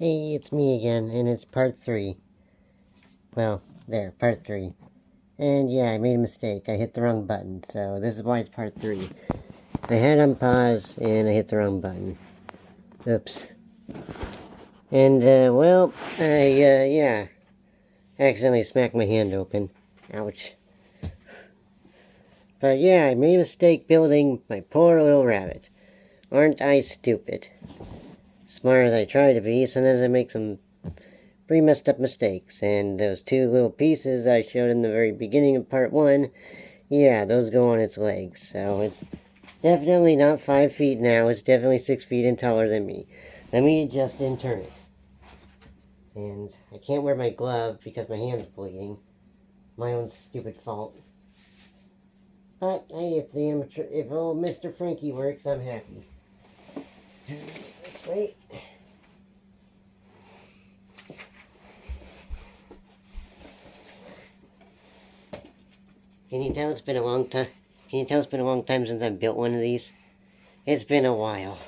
Hey, it's me again, and it's part 3. Well, there, part 3. And yeah, I made a mistake. I hit the wrong button, so this is why it's part 3. I had on pause, and I hit the wrong button. Oops. And, yeah. I accidentally smacked my hand open. Ouch. But yeah, I made a mistake building my poor little rabbit. Aren't I stupid? Smart as I try to be, sometimes I make some pretty messed up mistakes, and those 2 little pieces I showed in the very beginning of part 1, yeah, those go on its legs, so it's definitely not 5 feet now, it's definitely 6 feet and taller than me. Let me adjust and turn it. And I can't wear my glove because my hand's bleeding. My own stupid fault. But hey, if old Mr. Frankie works, I'm happy. This way. Can you tell it's been a long time? Can you tell it's been a long time since I built one of these? It's been a while.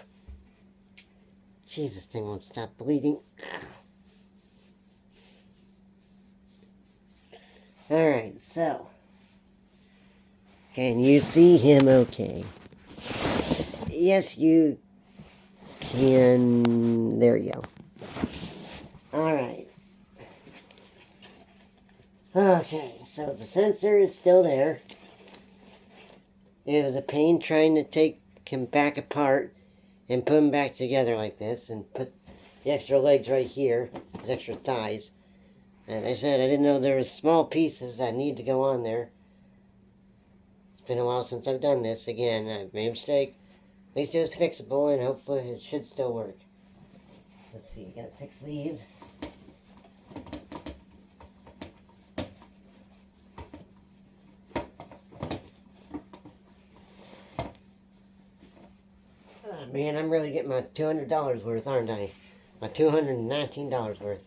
Jeez, this thing won't stop bleeding. Alright, so. Can you see him okay? Yes, you can. There you go. Alright. Okay, so the sensor is still there. It was a pain trying to take him back apart and put him back together like this and put the extra legs right here, his extra thighs. And I said I didn't know there were small pieces that need to go on there. It's been a while since I've done this. Again, I've made a mistake. At least it was fixable, and hopefully it should still work. Let's see, gotta fix these. Oh man, I'm really getting my $200 worth, aren't I? My $219 worth.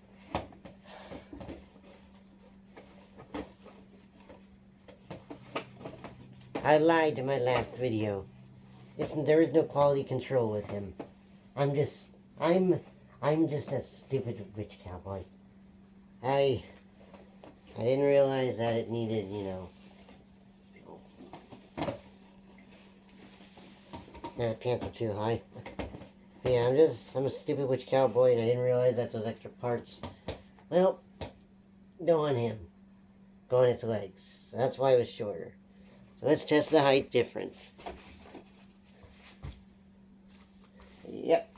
I lied to my last video. There is no quality control with him. I'm just a stupid witch-cowboy. I didn't realize that it needed, the pants are too high. Yeah, I'm a stupid witch-cowboy, and I didn't realize that those extra parts, well, go on him. Go on its legs. So that's why it was shorter. So let's test the height difference. Yep,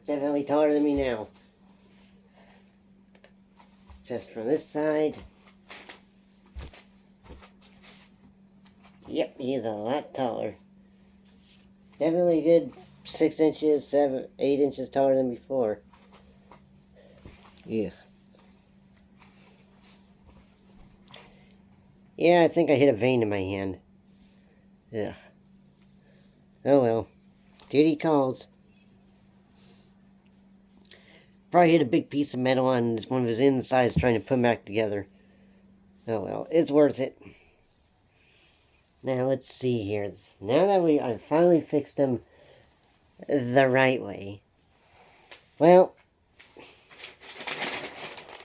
definitely taller than me now. Just from this side. Yep, he's a lot taller. Definitely a good 6 inches, 7, 8 inches taller than before. Yeah. Yeah, I think I hit a vein in my hand. Ugh. Oh well. Duty calls. Probably hit a big piece of metal on one of his insides trying to put them back together. Oh well, it's worth it. Now let's see here. Now that I finally fixed him the right way. Well,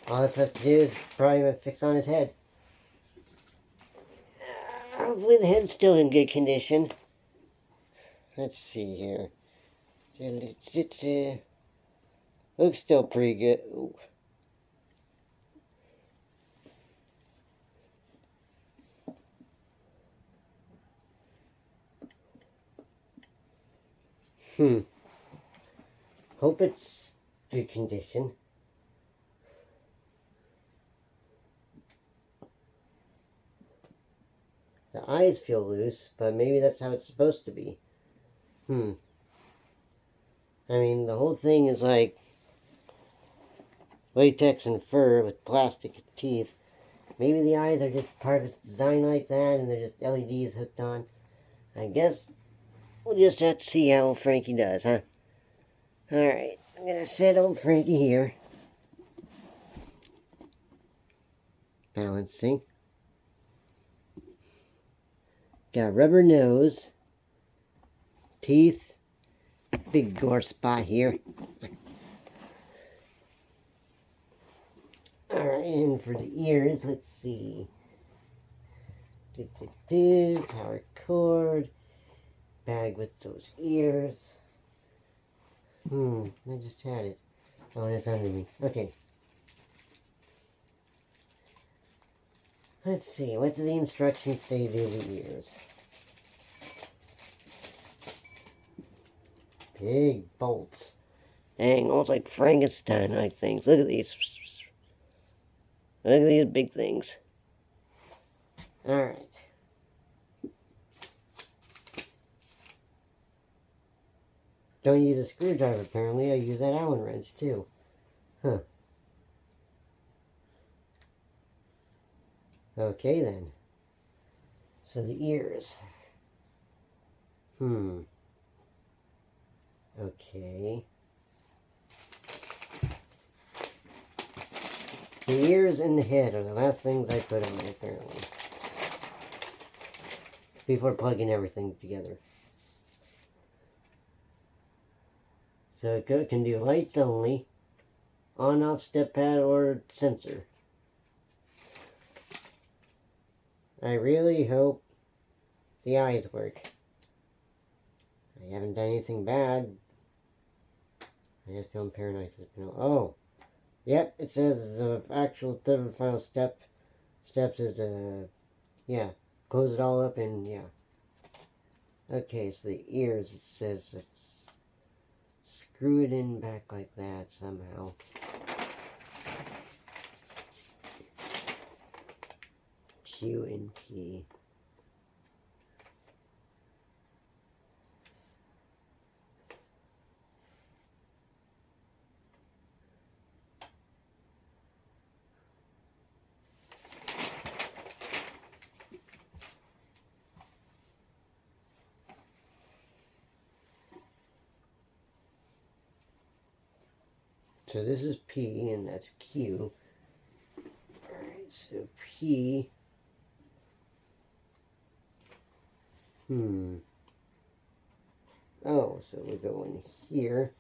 all that's left to do is probably fix on his head. Hopefully the head's still in good condition. Let's see here. Looks still pretty good. Ooh. Hope it's good condition. The eyes feel loose, but maybe that's how it's supposed to be. I mean, the whole thing is like latex and fur with plastic teeth. Maybe the eyes are just part of its design like that, and they're just LEDs hooked on. I guess we'll just have to see how old Frankie does, huh? Alright, I'm gonna set old Frankie here. Balancing. Got a rubber nose. Teeth. Big gore spot here. Alright, and for the ears, let's see. Power cord. Bag with those ears. I just had it. Oh, it's under me. Okay. Let's see, what do the instructions say to the ears? Big bolts. Dang, almost like Frankenstein-like things. Look at these. Look at these big things. Alright. Don't use a screwdriver, apparently. I use that Allen wrench, too. Huh. Okay, then. So the ears. Okay. The ears and the head are the last things I put on, apparently. Before plugging everything together. So it can do lights only, on-off step pad or sensor. I really hope the eyes work. I haven't done anything bad. I just feel paranoid. Oh, yep, it says the actual third and final steps is to, yeah, close it all up and, yeah. Okay, so the ears, it says it's screw it in back like that somehow. Q and P. So this is P and that's Q. Alright, so P. Oh, so we go in here.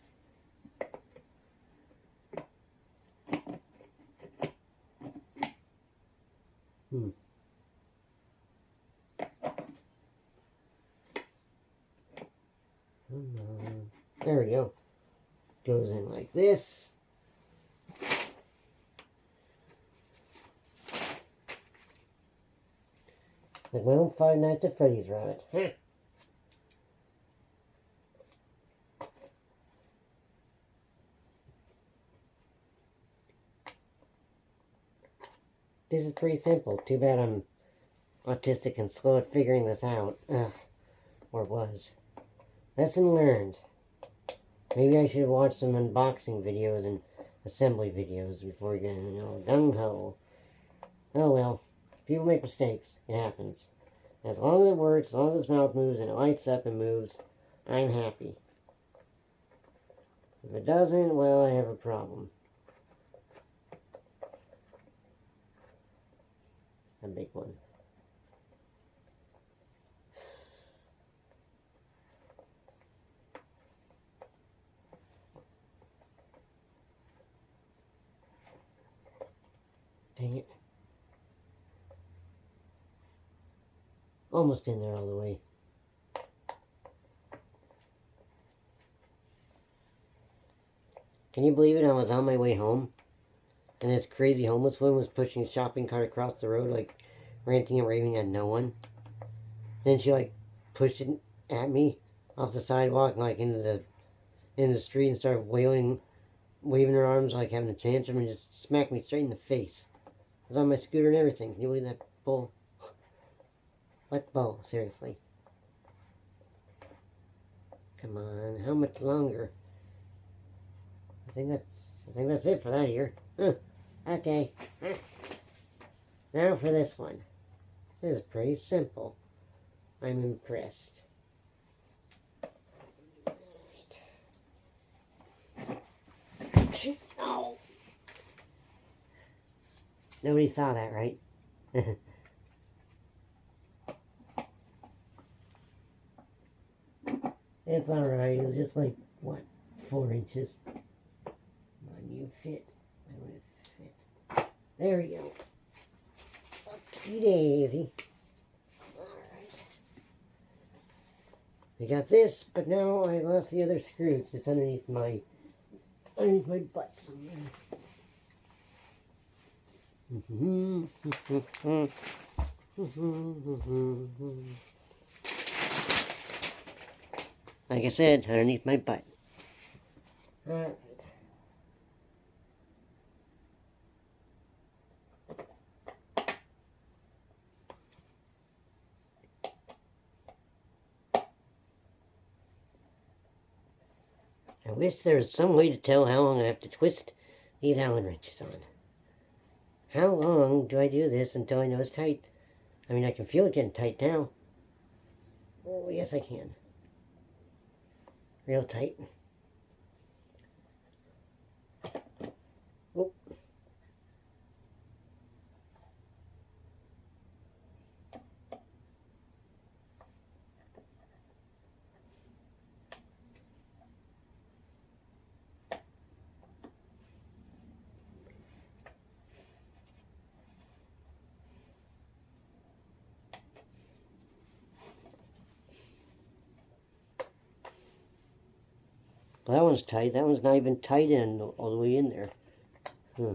There we go. Goes in like this. Like my own Five Nights at Freddy's rabbit. Huh. This is pretty simple. Too bad I'm autistic and slow at figuring this out. Ugh. Or was. Lesson learned. Maybe I should have watched some unboxing videos and assembly videos before getting, gung-ho. Oh well. People make mistakes. It happens. As long as it works, as long as its mouth moves and it lights up and moves, I'm happy. If it doesn't, well, I have a problem. A big one. Dang it. Almost in there all the way. Can you believe it? I was on my way home, and this crazy homeless woman was pushing a shopping cart across the road, like, ranting and raving at no one. Then she, like, pushed it at me off the sidewalk, like, into the street and started waving her arms like having a tantrum and just smacked me straight in the face. I was on my scooter and everything. Can you believe that bull? What bull? Seriously. Come on, how much longer? I think that's it for that ear. Okay. Now for this one. This is pretty simple. I'm impressed. Oh. Nobody saw that, right? It's alright. It was just like, what, 4 inches? Come on, you fit. I would have fit. There we go. Oopsie daisy. Alright. I got this, but now I lost the other screw because it's underneath my butt somewhere. Like I said, underneath my butt. Alright. I wish there was some way to tell how long I have to twist these Allen wrenches on. How long do I do this until I know it's tight? I mean, I can feel it getting tight now. Oh, yes I can. Real tight. Oh. Well, that one's tight. That one's not even tight in all the way in there. Huh.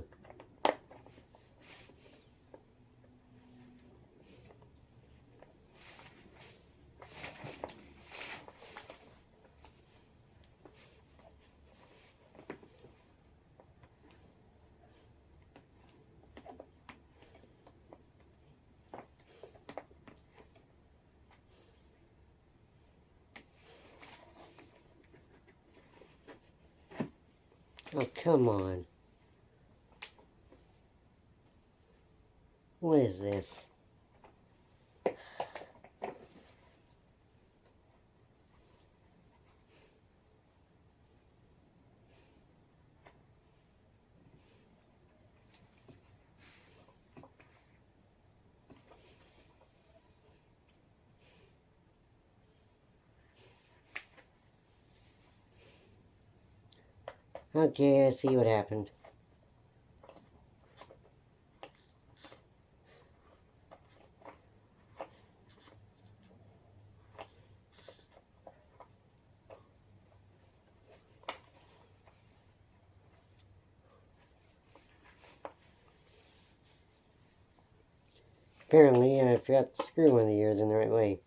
Oh, come on. What is this? Okay, I see what happened. Apparently, I forgot to screw one of the ears in the right way.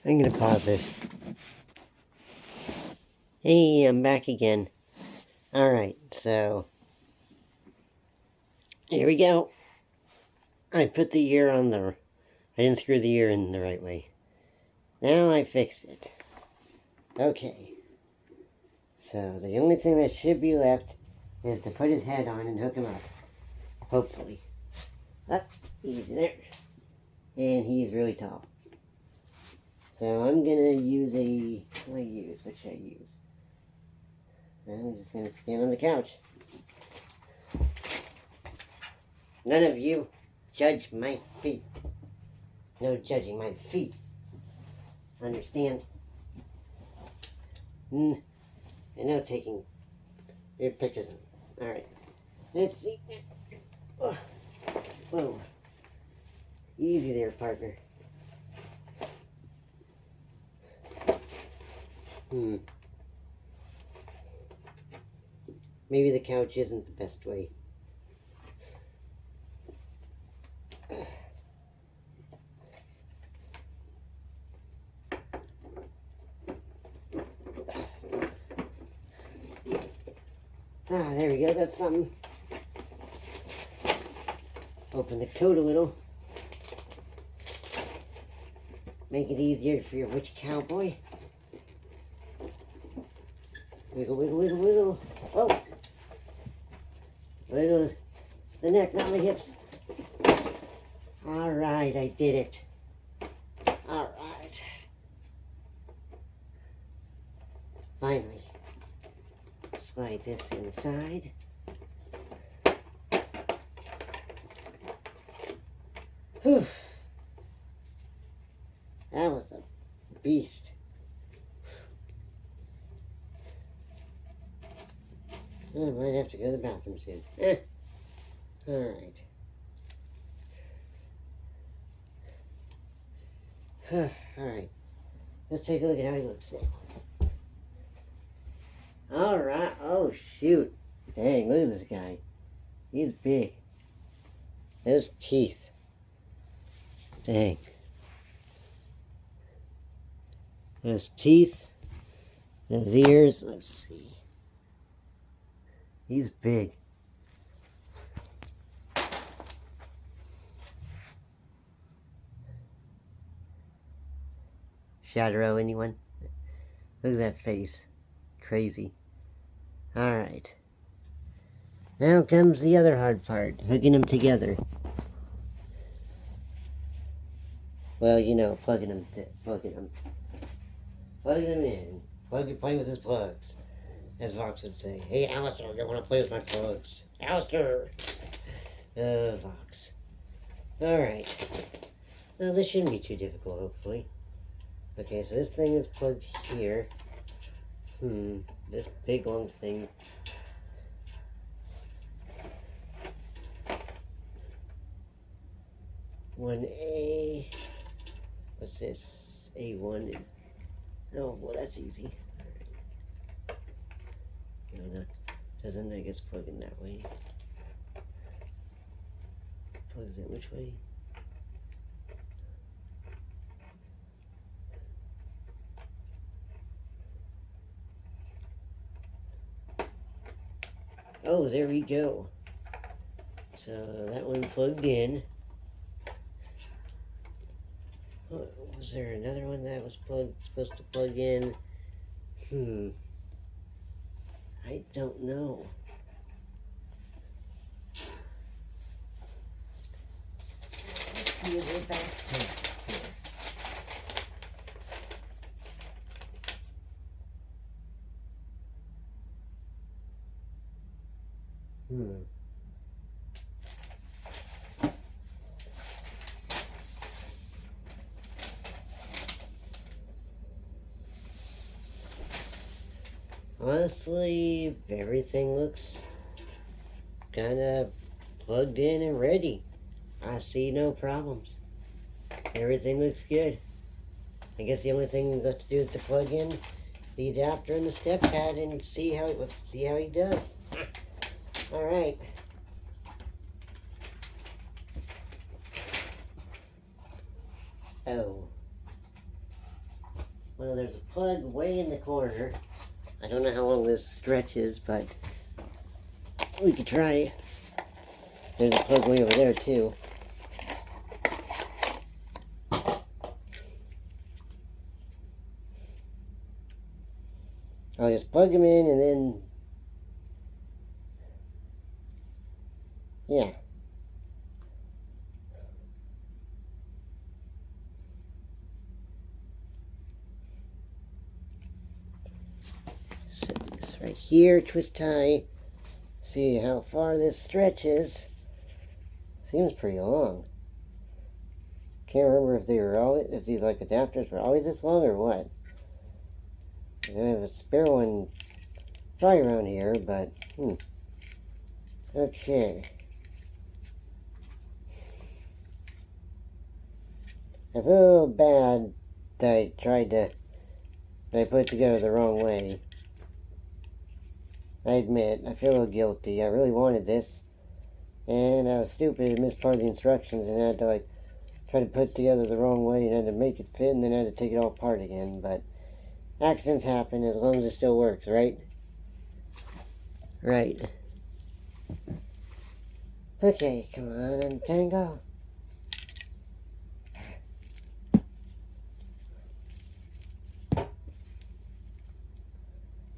I'm gonna pause this. Hey, I'm back again. Alright, so here we go. I put the ear on the... I didn't screw the ear in the right way. Now I fixed it. Okay. So the only thing that should be left is to put his head on and hook him up. Hopefully. Up, easy there. And he's really tall. So I'm gonna use a... What should I use? I'm just gonna stand on the couch. None of you judge my feet. No judging my feet. Understand? And no taking your pictures of them. Alright. Let's see. Whoa. Easy there, partner. Maybe the couch isn't the best way. Ah, there we go, that's something. Open the coat a little. Make it easier for your Witch-cowboy. Wiggle, wiggle, wiggle, wiggle. Oh! Wiggle the neck, not my hips. Alright, I did it. Alright. Finally. Slide this inside. Whew. That was a beast. I might have to go to the bathroom soon. Alright. Alright. Let's take a look at how he looks now. Alright. Oh, shoot. Dang, look at this guy. He's big. Those teeth. Dang. Those teeth. Those ears. Let's see. He's big. Shadow, anyone? Look at that face. Crazy. Alright. Now comes the other hard part. Hooking them together. Well, you know, plugging them in. Playing with his plugs. As Vox would say. Hey, Alistair, I want to play with my plugs. Alistair! Vox. Alright. Well, this shouldn't be too difficult, hopefully. Okay, so this thing is plugged here. This big long thing. One A. What's this? A1. Oh, well, that's easy. No, doesn't, I guess, plug in that way. Plugs it which way? Oh, there we go. So that one plugged in. Oh, was there another one that was supposed to plug in? I don't know. Let's see if we're back here. Honestly, everything looks kind of plugged in and ready. I see no problems. Everything looks good. I guess the only thing left to do is to plug in the adapter and the step pad and see how he does. All right. Oh. Well, there's a plug way in the corner. I don't know how long this stretches, but we could try. There's a plug way over there, too. I'll just plug them in and then, yeah. Set this right here, twist tie. See how far this stretches. Seems pretty long. Can't remember if if these like adapters were always this long or what. I have a spare one probably around here, but okay. I feel a little bad that I put it together the wrong way. I admit, I feel a little guilty. I really wanted this, and I was stupid and missed part of the instructions and had to try to put it together the wrong way and had to make it fit and then had to take it all apart again, but accidents happen as long as it still works, right? Right. Okay, come on, Tango.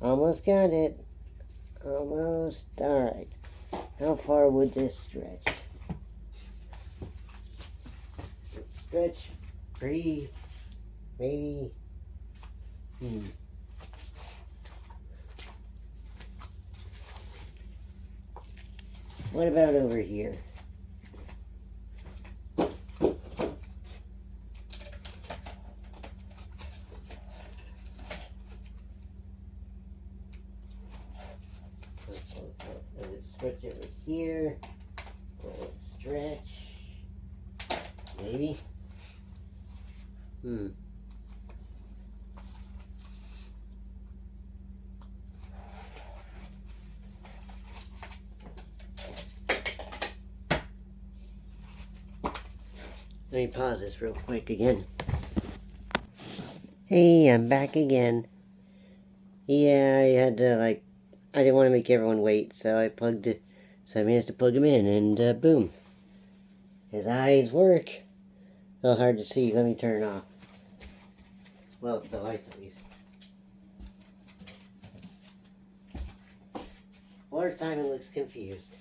Almost got it. Almost. Alright. How far would this stretch? Stretch. Pretty. Maybe. What about over here? Stretch over here. Stretch. Maybe. Let me pause this real quick again. Hey, I'm back again. Yeah, I had to, I didn't want to make everyone wait, so I managed to plug him in, and boom. His eyes work. A little hard to see. Let me turn it off. Well, the lights at least. Or Simon looks confused.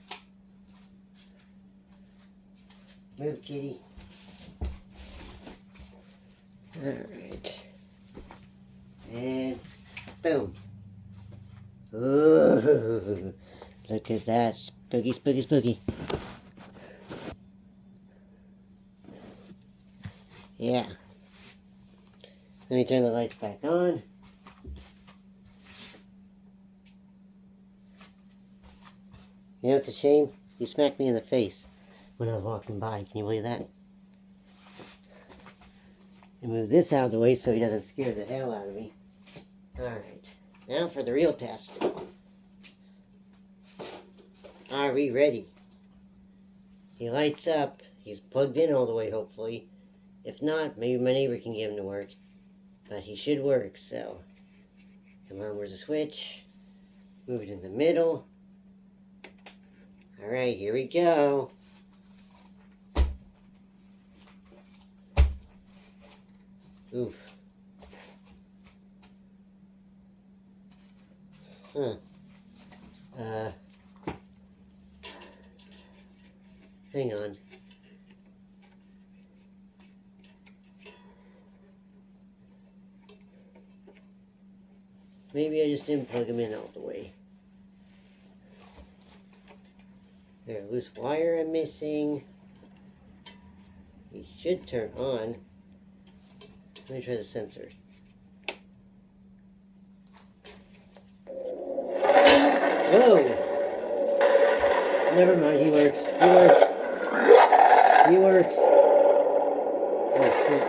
Move, kitty. Alright. And boom. Ooh, look at that. Spooky, spooky, spooky. Yeah. Let me turn the lights back on. You know, it's a shame. You smacked me in the face when I was walking by. Can you believe that? And move this out of the way so he doesn't scare the hell out of me. Alright. Now for the real test. Are we ready? He lights up. He's plugged in all the way, hopefully. If not, maybe my neighbor can get him to work. But he should work, so. Come on, where's the switch? Move it in the middle. Alright, here we go. Oof. Hang on. Maybe I just didn't plug him in all the way. There, loose wire I'm missing. He should turn on. Let me try the sensor. Whoa! Never mind, he works. He works. He works. Oh, shit.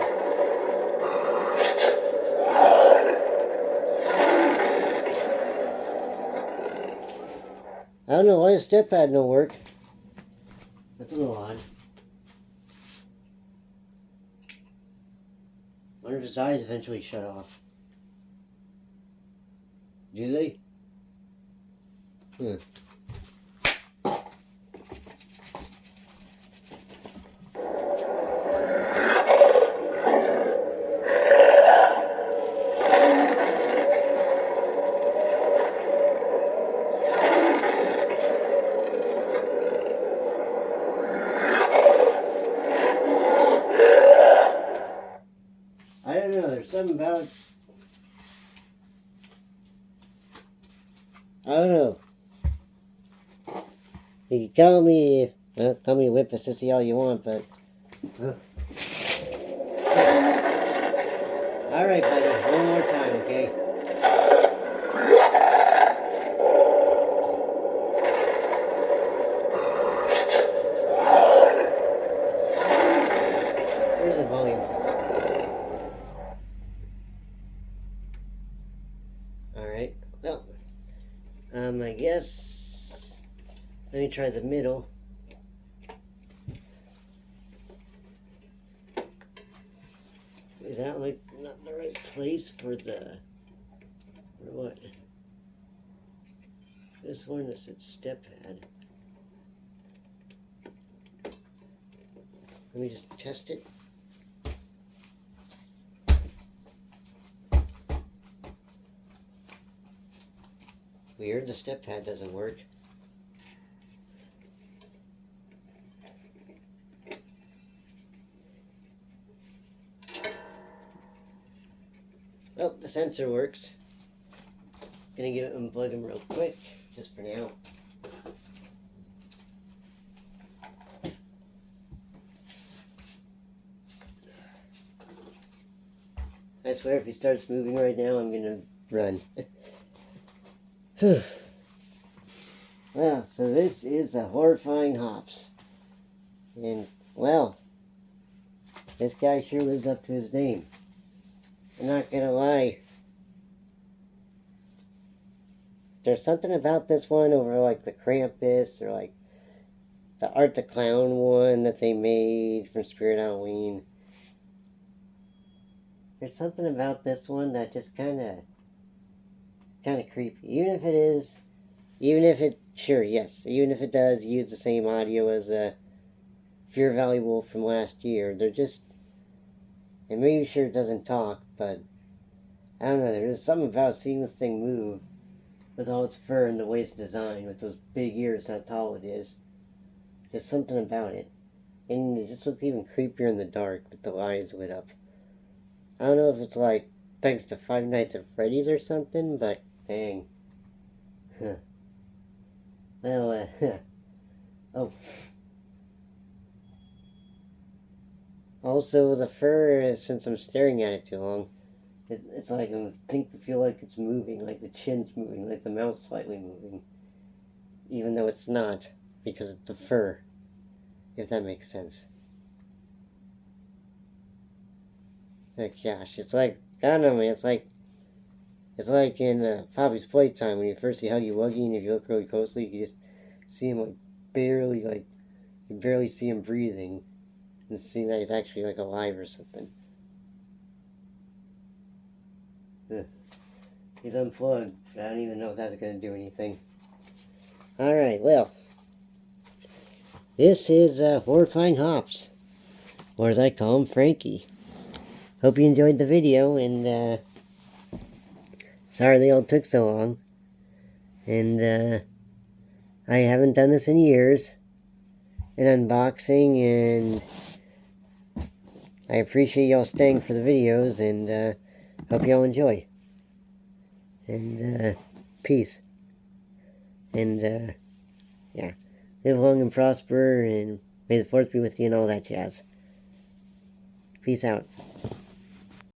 I don't know why the step pad don't work. That's a little odd. I wonder if his eyes eventually shut off. Do they? I don't know, there's something about... I don't know. You can call me, call me whip a sissy all you want, but... Alright, buddy, one more time, okay? Where's the volume? Alright, well, I guess, let me try the middle. Is that like not the right place for the, or what? This one is a step pad. Let me just test it. Weird, the step pad doesn't work. Well, the sensor works. Gonna give it unplug them real quick, just for now. I swear if he starts moving right now, I'm gonna run. Well, so this is a Horrifying Hops. And, well, this guy sure lives up to his name. I'm not gonna lie. There's something about this one over like the Krampus or like the Art the Clown one that they made from Spirit Halloween. There's something about this one that just kind of creepy. Even if it does use the same audio as Fear Valley Wolf from last year. They're just, and maybe sure it doesn't talk, but I don't know, there's something about seeing this thing move with all its fur and the way it's designed, with those big ears, how tall it is. Just something about it. And it just looks even creepier in the dark with the eyes lit up. I don't know if it's like thanks to Five Nights at Freddy's or something, but dang. Well, oh. Also, the fur, since I'm staring at it too long, it's like I feel like it's moving, like the chin's moving, like the mouth's slightly moving. Even though it's not, because it's the fur, if that makes sense. Like, gosh, it's like, I don't know, man, it's like in Poppy's Playtime, when you first see Huggy Wuggy, and if you look really closely, you just see him, you barely see him breathing, and see that he's actually, alive or something. He's unplugged, but I don't even know if that's going to do anything. Alright, well, this is Horrifying Hops, or as I call him, Frankie. Hope you enjoyed the video, and sorry they all took so long. And I haven't done this in years, an unboxing, and I appreciate y'all staying for the videos, and hope y'all enjoy. And peace. And yeah, live long and prosper, and may the 4th be with you and all that jazz. Peace out.